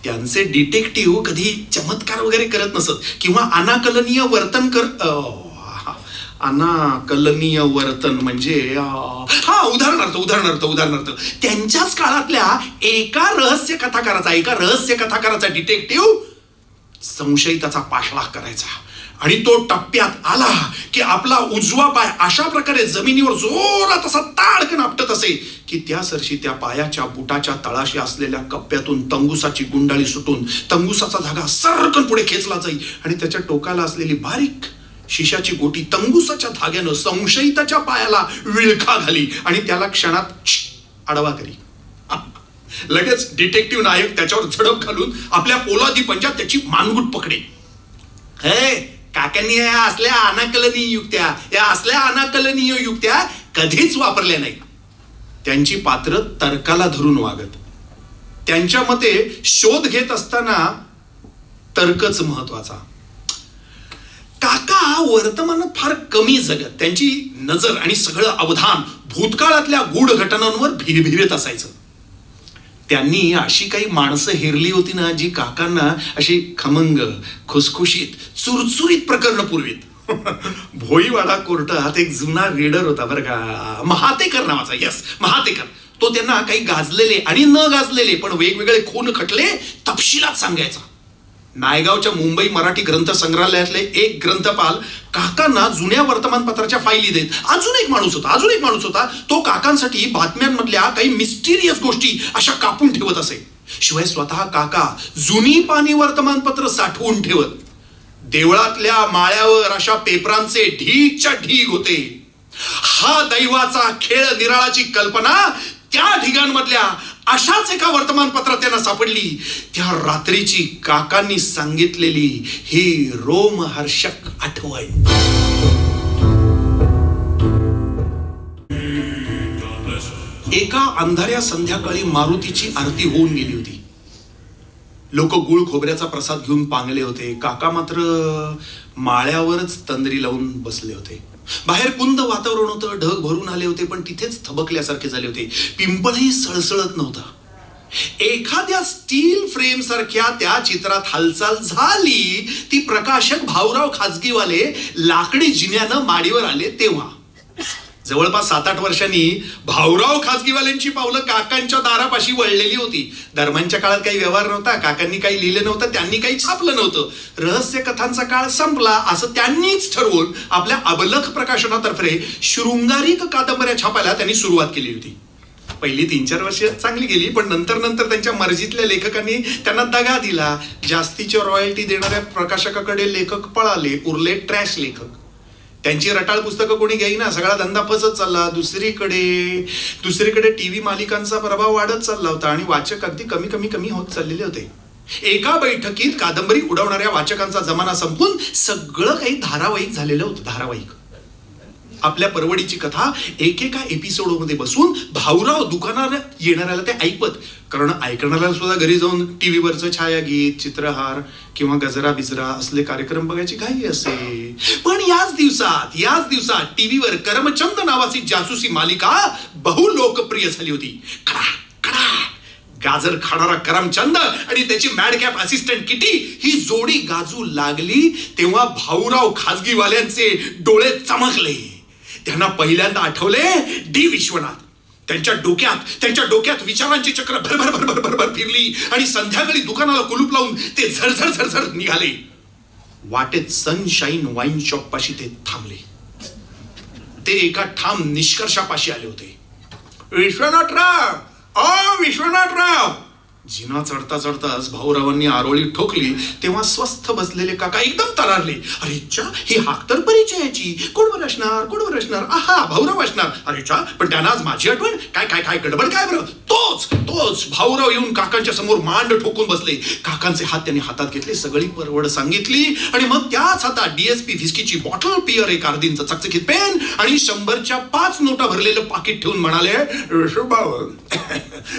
त्यांचे डिटेक्टिव्ह कधी चमत्कार वगैरे करत नसत किंवा अनाकलनीय वर्तन अनाकलनीय वर्तन म्हणजे उदाहरणार्थ त्यांच्याच काळातल्या एका रहस्य कथाकाराचा डिटेक्टिव्ह संशयिताचा पाठलाग करायचा आणि तो टप्प्यात आला की आपला उजवा पाय अशा प्रकारे जमिनीवर जोरात असा ताडकन आपटत असे की त्यासरशी त्या पायाच्या बुटाच्या तळाशी असलेल्या कप्प्यातून तंगुसाची गुंडाळी सुटून तंगुसाचा धागा सरकन पुढे खेचला जाई आणि त्याच्या टोकाला असलेली बारीक शिशाची गोटी तंगुसाच्या धाग्यानं संशयिताच्या पायाला विळखा घाली आणि त्याला क्षणात आडवा करी. लगेच डिटेक्टिव्ह नायक त्याच्यावर झडप घालून आपल्या पोलादी पंजात त्याची मानगूट पकडे. हे काकांनी असल्या अनाकलनीय युक्त्या कधीच वापरल्या नाहीत. त्यांची पात्र तर्काला धरून वागत. त्यांच्या मते शोध घेत असताना तर्कच महत्वाचा. काका वर्तमानात फार कमी जगत. त्यांची नजर आणि सगळं अवधान भूतकाळातल्या गूढ घटनांवर भिरभिरत असायचं. त्यांनी अशी काही माणसं हेरली होती ना जी काकांना अशी खमंग खुसखुशीत चुरचुरीत प्रकरण पुरवीत. भोईवाडा कोर्टात एक जुना रीडर होता बरं का, महातेकर नावाचा. यस, महातेकर. तो त्यांना काही गाजलेले आणि न गाजलेले पण वेगवेगळे खून खटले तपशिलात सांगायचा. नायगावच्या मुंबई मराठी ग्रंथ संग्रहालयातले एक ग्रंथपाल काकांना जुन्या वर्तमानपत्राच्या फायली देत. अजून एक माणूस होता. तो काकांसाठी बातम्यांमधल्या काही मिस्टिरियस गोष्टी अशा कापून ठेवत असे. शिवाय स्वतः काका जुनी पानी वर्तमानपत्र साठवून ठेवत. देवळातल्या माळ्यावर अशा पेपरांचे ढीगच्या ढीग होते. हा दैवाचा खेळ निराळाची कल्पना त्या ढिगांमधल्या अशाच एका वर्तमानपत्रात त्यांना सापडली. त्या रात्रीची काकांनी सांगितलेली ही रोमहर्षक आठवण. एका अंधाऱ्या संध्याकाळी मारुतीची आरती होऊन गेली होती. लोक गुळ खोबऱ्याचा प्रसाद घेऊन पांगले होते. काका मात्र माळ्यावरच तंद्री लावून बसले होते. बाहेर कुंद वातावरण होतं. ढग भरून आले होते पण तिथेच थबकल्यासारखे झाले होते. पिंपळही सळसळत नव्हता. एखाद्या स्टील फ्रेम सारख्या त्या चित्रात हालचाल झाली. ती प्रकाशक भाऊराव खाजगीवाले लाकडी जिन्यानं माडीवर आले तेव्हा. जवळपास 7-8 वर्षांनी भाऊराव खाजगीवाल्यांची पावलं काकांच्या दारापाशी वळलेली होती. दरम्यानच्या काळात काही व्यवहार नव्हता. काकांनी काही लिहिलं नव्हतं. त्यांनी काही छापलं नव्हतं. रहस्य कथांचा काळ संपला असं त्यांनीच ठरवून आपल्या अबलख प्रकाशनातर्फे शृंगारिक कादंबऱ्या छापायला त्यांनी सुरुवात केली होती. पहिली 3-4 वर्ष चांगली गेली पण नंतर त्यांच्या मर्जीतल्या लेखकांनी त्यांना दगा दिला. जास्तीच्या रॉयल्टी देणाऱ्या प्रकाशकाकडे लेखक पळाले. उरले ट्रॅश लेखक. त्यांची रटाळ पुस्तकं कोणी घेईना. सगळा धंदा फसत चालला. दुसरीकडे टीव्ही मालिकांचा प्रभाव वाढत चालला होता आणि वाचक अगदी कमी होत चाललेले होते. एका बैठकीत कादंबरी उडवणाऱ्या वाचकांचा जमाना संपून सगळं काही धारावाहिक झालेलं होतं. धारावाहिक. आपल्या परवडीची कथा एकेका एपिसोडमध्ये बसून भाऊराव दुकानात येणाऱ्याला ते ऐकवत. कारण ऐकणाऱ्याला सुद्धा घरी जाऊन टीव्हीवरचं छायागीत, चित्रहार किंवा गजरा बिजरा असले कार्यक्रम बघायची घाई असे. पण याच दिवसात टीव्हीवर करमचंद नावाची जासूसी मालिका बहु लोकप्रिय झाली होती. गाजर खाणारा करमचंद आणि त्याची मॅडकॅप असिस्टंट किटी ही जोडी गाजू लागली तेव्हा भाऊराव खाजगीवाल्यांचे डोळे चमकले. त्यांना पहिल्यांदा आठवले डी विश्वनाथ. त्यांच्या डोक्यात विचारांची चक्र भरभर फिरली आणि संध्याकाळी दुकानाला कुलूप लावून ते झरझर निघाले. वाटेत सनशाईन वाईन शॉप पाशी ते थांबले. ते एका ठाम निष्कर्षापाशी आले होते. विश्वनाथराव. जिना चढताच भाऊरावांनी आरोळी ठोकली तेव्हा स्वस्थ बसलेले काका एकदम तरारले. अरे चा, ही हाक तर परिचयाची. कोणवर असणार? आहा, भाऊराव असणार. अरे चा, पण त्यांना आज माझी आठवण. काय गडबड काय बरं? तोच भाऊराव येऊन काकांच्या समोर मांड ठोकून बसले. काकांचे हात त्यांनी हातात घेतले. सगळी परवड सांगितली आणि मग त्याच हातात DSP व्हिस्कीची बॉटल, पियर, एक अर्धींचं चकचकीत पेन आणि 100च्या 5 नोटा भरलेलं पाकिट ठेवून म्हणाले,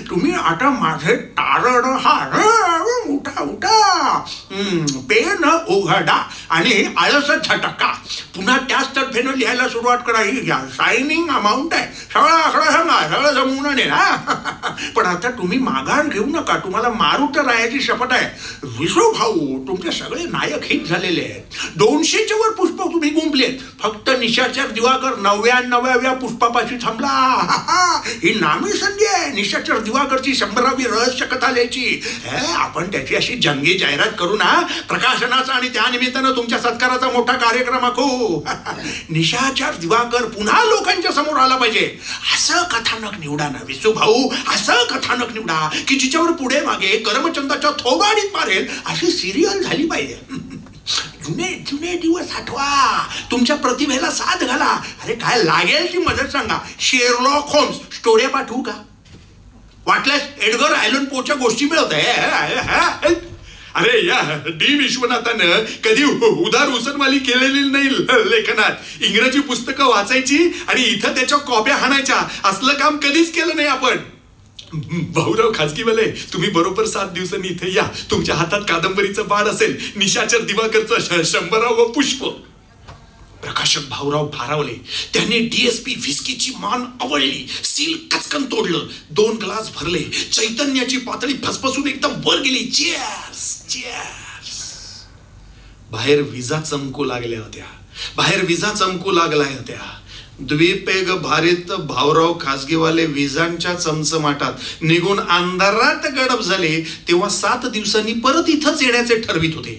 तुम्ही आता माझे तारड उठा पेन उघडा आणि आळसच झटका. पुन्हा त्याच तडफेनं लिहायला सुरुवात करा. ही सायनिंग अमाऊंट आहे, सगळं सांगा, सगळं जमवून आणेल. पण आता तुम्ही माघार घेऊ नका, तुम्हाला मारुत रायाची शपथ आहे. विसू भाऊ, तुमचे सगळे नायक हिट झालेले आहेत. 200च्या वर पुष्प तुम्ही गुंपलेत. फक्त निशाचर दिवाकर 99व्या पुष्पापाशी थांबला. ही नामी संधी आहे निशाचर दिवाकरची 100वी रहस्य कथा लिहायची. आपण त्याची अशी जंगी जाहिरात करू ना प्रकाशनाचा, आणि त्या निमित्तानं तुमच्या सत्काराचा मोठा कार्यक्रम आखू. निशाचर दिवाकर पुन्हा लोकांच्या समोर आला पाहिजे. असं कथानक निवडा ना विसू भाऊ, असं कथानक निवडा की जिच्यावर पुढे मागे करमचंदाच्या थोबाडीत मारेल अशी सिरियल झाली पाहिजे. जुने जुने दिवस आठवा, तुमच्या प्रतिभेला साथ घाला. अरे काय लागेल ती मदत सांगा. शेरलॉक होम्स स्टोऱ्या पाठवू का? वाटल्यास एडगर ॲलन पोच्या गोष्टी मिळत आहे. अरे या डी विश्वनाथानं कधी उदार उसनवाली केलेली नाही लेखनात. इंग्रजी पुस्तकं वाचायची आणि इथं त्याच्या कॉप्या हाणायच्या, असलं काम कधीच केलं नाही आपण. भाऊराव खाजगीवाले, तुम्ही बरोबर 7 दिवसांनी इथे या. तुमच्या हातात कादंबरीचं बाळ असेल, निशाचर दिवाकरचं 100व पुष्प. प्रकाशक भाऊराव भारावले. त्यांनी DSP व्हिस्कीची मान आवळली, सील कचकन तोडलं, 2 ग्लास भरले. चैतन्याची पातळी फसफसून एकदम वर गेली. Cheers cheers. बाहेर विजा चमकू लागल्या होत्या, बाहेर विजा चमकू लागल्या होत्या. द्वीपेग भारीत भाऊराव खाजगीवाले विजांच्या चमचमाटात निघून अंधारात गडप झाले. तेव्हा 7 दिवसांनी परत इथंच येण्याचे ठरवित होते.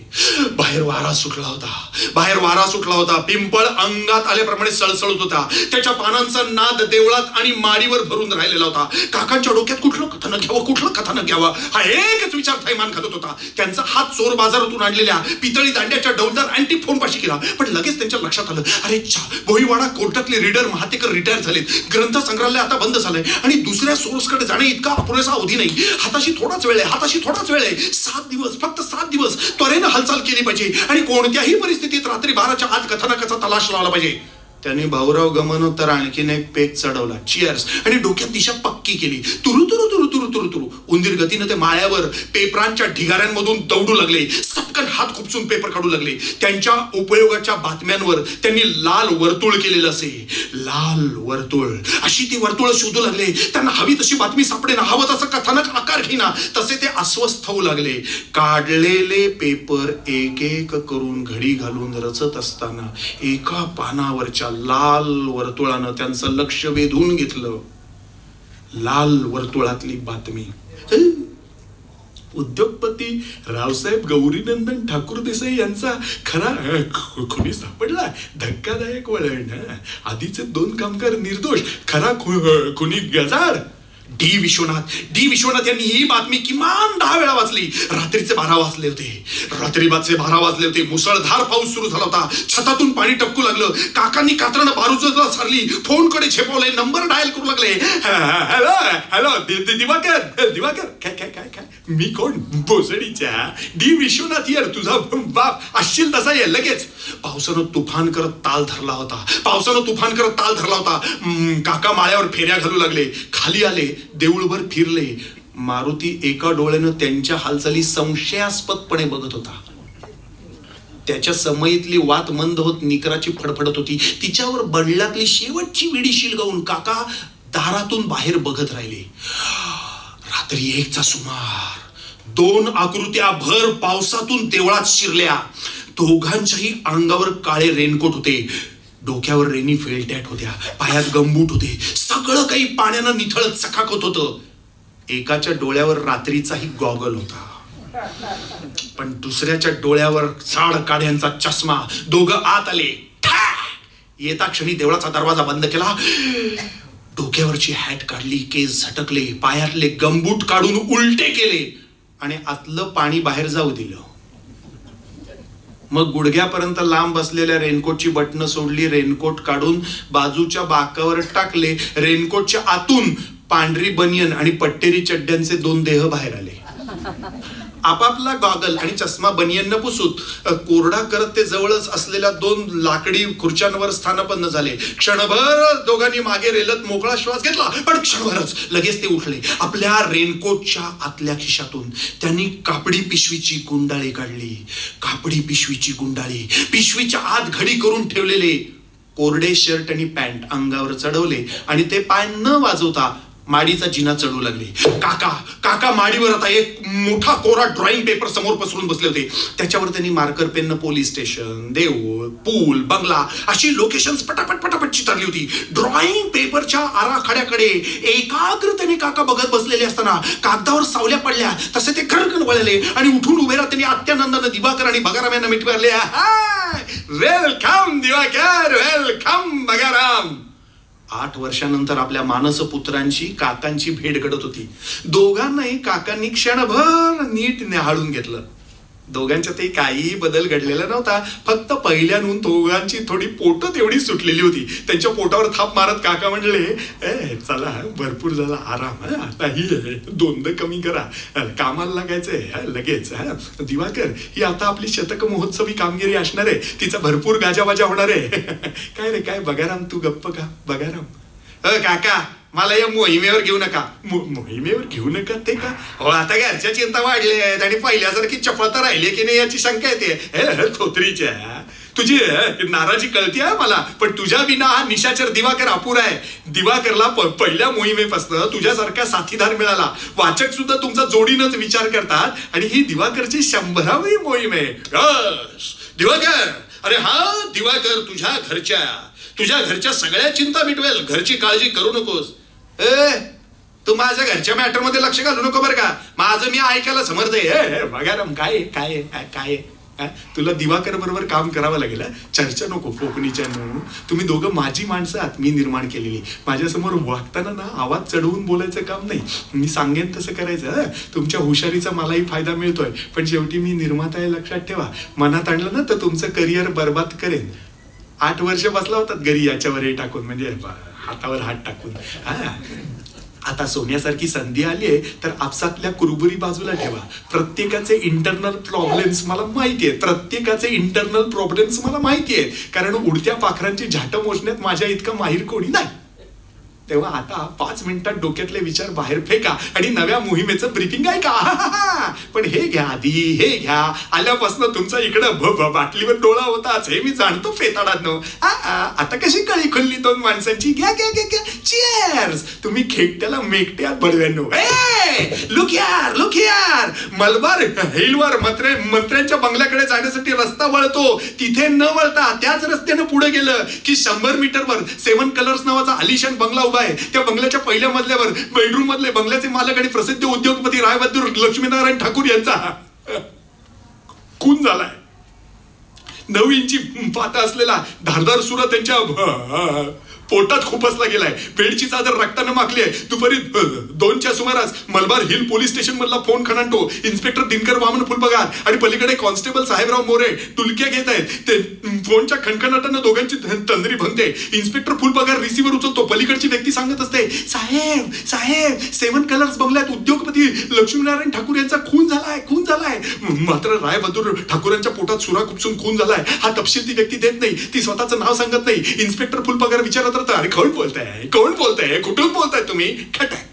बाहेर वारा सुटला होता, बाहेर वारा सुटला होता. पिंपळ अंगात आल्याप्रमाणे सळसळत होता. त्याच्या पानांचा नाद देवळात आणि माडीवर भरून राहिलेला होता. काकांच्या डोक्यात कुठलं कथानक घ्यावं, कुठलं कथानक घ्यावं हा एकच विचार थैमान खात होता. त्यांचा हात चोर बाजारातून आणलेल्या पितळी दांड्याच्या डौलदार अँटिक फोन पाशी केला. पण लगेच त्यांच्या लक्षात आलं, अरे भोईवाडा कोर्टातले रीडर महातेकर रिटायर झालेत. ग्रंथ संग्रहालय आता बंद झालंय आणि दुसऱ्या सोर्सकडे जाणे इतका पुरेसा अवधी नाही. हाताशी थोडाच वेळ आहे, हाताशी थोडाच वेळ आहे. 7 दिवस, फक्त 7 दिवस त्वरेनं हालचाल केली पाहिजे आणि कोणत्याही परिस्थितीत रात्री 12च्या आत कथानकाचा तलाश लावला पाहिजे. त्यांनी भाऊराव गमनोत्तर आणखीन एक पेग चढवला. चिअर्स. आणि डोक्यात दिशा पक्की केली. तुरु तुरु तुरु तुरु तुरु तुरु उंदीर गतीनं ते माळ्यावर पेपरांच्या ढिगाऱ्यांमधून दौडू लागले. सपकन हात खुपसून पेपर काढू लागले. त्यांच्या उपयोगाच्या बातम्यांवर त्यांनी लाल वर्तुळ केलेलं असे. लाल वर्तुळ, अशी ती वर्तुळ शोधू लागले. त्यांना हवी तशी बातमी सापडेना, हवं तसं कथानक आकार घेईना. तसे ते अस्वस्थ होऊ लागले. काढलेले पेपर एक एक करून घडी घालून रचत असताना एका पानावरच्या लाल वर्तुळानं त्यांचं लक्ष वेधून घेतलं. लाल वर्तुळातली बातमी. उद्योगपती रावसाहेब गौरीनंदन ठाकूर देसाई यांचा खरा खुनी सापडला. धक्कादायक वळण. आधीचे 2 कामगार निर्दोष, खरा खुनी गजार. डी विश्वनाथ यांनी ही बातमी किमान 10 वेळा वाचली. रात्रीचे 12 वाजले होते. रात्रीचे 12 वाजले होते. मुसळधार पाऊस सुरू झाला होता. छतातून पाणी टपकू लागलं. काकांनी कातरणं बारूजला सारली. फोनकडे झेपवले. नंबर डायल करू लागले. हॅलो हॅलो दिवाकर काय काय काय काय मी कोण? बोसडीच्या डी विश्वनाथ यार, तुझा बाप असशील तसा ये लगेच. पावसानं तुफान करत ताल धरला होता. काका माळ्यावर फेऱ्या घालू लागले. खाली आले. देऊळभर फिरले. मारुती एका डोळ्यानं त्यांच्या हालचाली संशयास्पदपणे बघत होता. त्याच्या समयीतली वात मंद होत निकराची फडफडत होती. तिच्यावर बंडलातली शेवटची विडी शिलगावून काका दारातून बाहेर बघत राहिले. रात्री 1चा सुमार. 2 आकृत्या भर पावसातून देवळात शिरल्या. दोघांच्याही अंगावर काळे रेनकोट होते. डोक्यावर रेनी फेलटॅट होत्या. पायात गंबूट होते. सगळं काही पाण्यानं निथळत चकाकत होतं. एकाच्या डोळ्यावर रात्रीचाही गॉगल होता, पण दुसऱ्याच्या डोळ्यावर साड काढ्यांचा चष्मा. दोघं आत आले. येता क्षणी देवळाचा दरवाजा बंद केला. डोक्यावरची हॅट काढली. केस झटकले. पायातले गंबूट काढून उलटे केले आणि आतलं पाणी बाहेर जाऊ दिलं. मग गुडघ्यापर्यंत लांब बसलेल्या रेनकोटची बटणं सोडली. रेनकोट काढून बाजूच्या बाकावर टाकले. रेनकोटच्या आतून पांढरी बनियन आणि पट्टेरी चड्ड्यांचे 2 देह बाहेर आले. आपापला गॉगल आणि चष्मा बनियन पुसूत कोरडा करत ते जवळच असलेल्या 2 लाकडी खुर्च्यांवर स्थानापन्न झाले. क्षणभर दोघांनी मागे रेलत मोकळा श्वास घेतला, पण क्षणभरच लगेच ते उठले. आपल्या रेनकोटच्या आतल्या खिशातून त्यांनी कापडी पिशवीची गुंडाळी काढली. कापडी पिशवीची गुंडाळी, पिशवीच्या आत घडी करून ठेवलेले कोरडे शर्ट आणि पॅन्ट अंगावर चढवले आणि ते पाय न वाजवता माडीचा जिना चढू लागले. काका माडीवर आता एक मोठा कोरा ड्रॉइंग पेपर समोर पसरून बसले होते. त्याच्यावर त्यांनी मार्कर पेननं पोलीस स्टेशन, देऊळ, पूल, बंगला अशी लोकेशन्स पटापट चितारली होती. ड्रॉइंग पेपरच्या आराखड्याकडे एकाग्रतेने काका बघत बसलेले असताना कागदावर सावल्या पडल्या तसे ते खरकन वळले आणि उठून उभे राहत त्यांनी आत्यानंदानं दिवाकर आणि बगाराम यांना मिठवले. Welcome Diwakar, welcome Bagaram. 8 वर्षानंतर आपल्या मानसपुत्रांची काकांची भेट घडत होती. दोघांनाही काकांनी क्षणभर नीट निहाळून घेतलं. दोघांच्यातही काही बदल घडलेला नव्हता. फक्त पहिल्याहून दोघांची थोडी पोटं तेवढी सुटलेली होती. त्यांच्या पोटावर थाप मारत काका म्हणले, चला भरपूर झाला आराम, आता ही 2 कमी करा, कामाला लागायचंय लगेच. दिवाकर, ही आता आपली शतक महोत्सवी कामगिरी असणार आहे, तिचा भरपूर गाजावाजा होणार आहे. काय रे काय बगाराम, तू गप्प का बगाराम? काका, मला या मोहिमेवर घेऊ नका. मोहिमेवर घेऊ नका ते का? हो, आता घरच्या चिंता वाढल्या आहेत आणि पहिल्यासारखी चपळता राहिली की नाही याची शंका येते. थोत्रीच्या तुझी नाराजी कळती आहे मला, पण तुझ्या विना हा निशाचर दिवाकर अपुरा आहे. दिवाकरला पहिल्या मोहिमेपासून तुझ्यासारखा साथीदार मिळाला. वाचक सुद्धा तुमचा जोडीनच विचार करतात आणि ही दिवाकरची 100वी मोहीम आहे. दिवाकर, अरे हा दिवाकर तुझ्या घरच्या सगळ्या चिंता मिटवेल. घरची काळजी करू नकोस. तू माझ्या घरच्या मॅटर मध्ये लक्ष घालू नको बरं का. माझं मी ऐकायला समर्थ आहे. बघाराम, काय तुला दिवाकर बरोबर काम करावं लागेल. चर्चा नको फोकणीच्या. तुम्ही दोघं माझी माणसं आहात, मी निर्माण केलेली. माझ्यासमोर वागताना ना आवाज चढवून बोलायचं काम नाही. मी सांगेन तसं करायचं. तुमच्या हुशारीचा मलाही फायदा मिळतोय, पण शेवटी मी निर्माता आहे लक्षात ठेवा. मनात आणलं ना तर तुमचं करिअर बरबाद करेन. 8 वर्ष बसला होतात घरी याच्यावर हे टाकून, म्हणजे हातावर हात टाकून. आता सोन्यासारखी संधी आली आहे तर आपसातल्या कुरबुरी बाजूला ठेवा. प्रत्येकाचे इंटरनल प्रॉब्लेम्स मला माहिती आहेत, कारण उडत्या पाखरांची झाटं मोजण्यात माझ्या इतकं माहीर कोणी नाही. तेव्हा आता 5 मिनिटात डोक्यातले विचार बाहेर फेका आणि नव्या मोहिमेचं ब्रीफिंग ऐका. पण हे घ्या आधी, हे घ्या. आल्यापासून तुमचा इकडं बाटलीवर डोळा होताच हे मी जाणतो फेताडात. आता कशी कळी खुलली 2 माणसांची. घ्या चीयर्स. तुम्ही खेकट्याला मेकट्यात बडव्यानो. लुक यार, मलबार हिलवर मंत्र्यांच्या बंगल्याकडे जाण्यासाठी रस्ता वळतो. तिथे न वळता त्याच रस्त्यानं पुढे गेलं की 100 मीटरवर 7 कलर्स नावाचा आलिशान बंगला उभा आहे. त्या बंगल्याच्या पहिल्या मजल्यावर बेडरूम मधले बंगल्याचे मालक आणि प्रसिद्ध उद्योगपती रायबहादूर लक्ष्मीनारायण ठाकूर यांचा खून झालाय. 9 इंची पाता असलेला धारदार सुरा त्यांच्या पोटात खुपसला गेलाय. बेडची चादर रक्तानं माखली आहे. दुपारी 2च्या सुमारास मलबार हिल पोलीस स्टेशन मधला फोन खणातो. इन्स्पेक्टर दिनकर वामन फुलपगार आणि पलीकडे कॉन्स्टेबल साहेबराव मोरे टुलक्या घेत आहेत. ते फोनच्या खणखणाटानं दोघांची तंद्री भंगते. इन्स्पेक्टर फुलपगार रिसिव्हर उचलतो. पलीकडची व्यक्ती सांगत असते, साहेब 7 कलर्स बंगल्यात उद्योगपती लक्ष्मीनारायण ठाकूर यांचा खून झालाय. मात्र रायबहादूर ठाकूरांच्या पोटात सुरा खुपसून खून झालाय हा तपशील ती व्यक्ती देत नाही. ती स्वतःचं नाव सांगत नाही. इन्स्पेक्टर फुलपगार विचारत, अरे कोण बोलताय कुठून बोलताय तुम्ही? खटाय.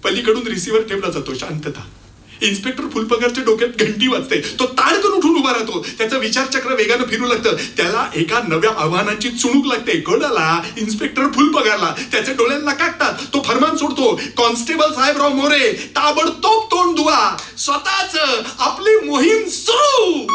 पलीकडून रिसिव्हर ठेवला जातो. शांतता. इन्स्पेक्टर फुलपगारच्या डोक्यात घंटी वाजते. तो ताडकन उठून उभा राहतो. त्याचं विचारचक्र वेगानं फिरू लागतं. त्याला एका नव्या आव्हानाची चुणूक लागते. कोणाला? इन्स्पेक्टर फुलपगारला. त्याच्या डोळ्यांना काटतात. तो फरमान सोडतो, कॉन्स्टेबल साहेबराव मोरे ताबडतोब तोंड धुवा. स्वतःच आपली मोहीम सुरू.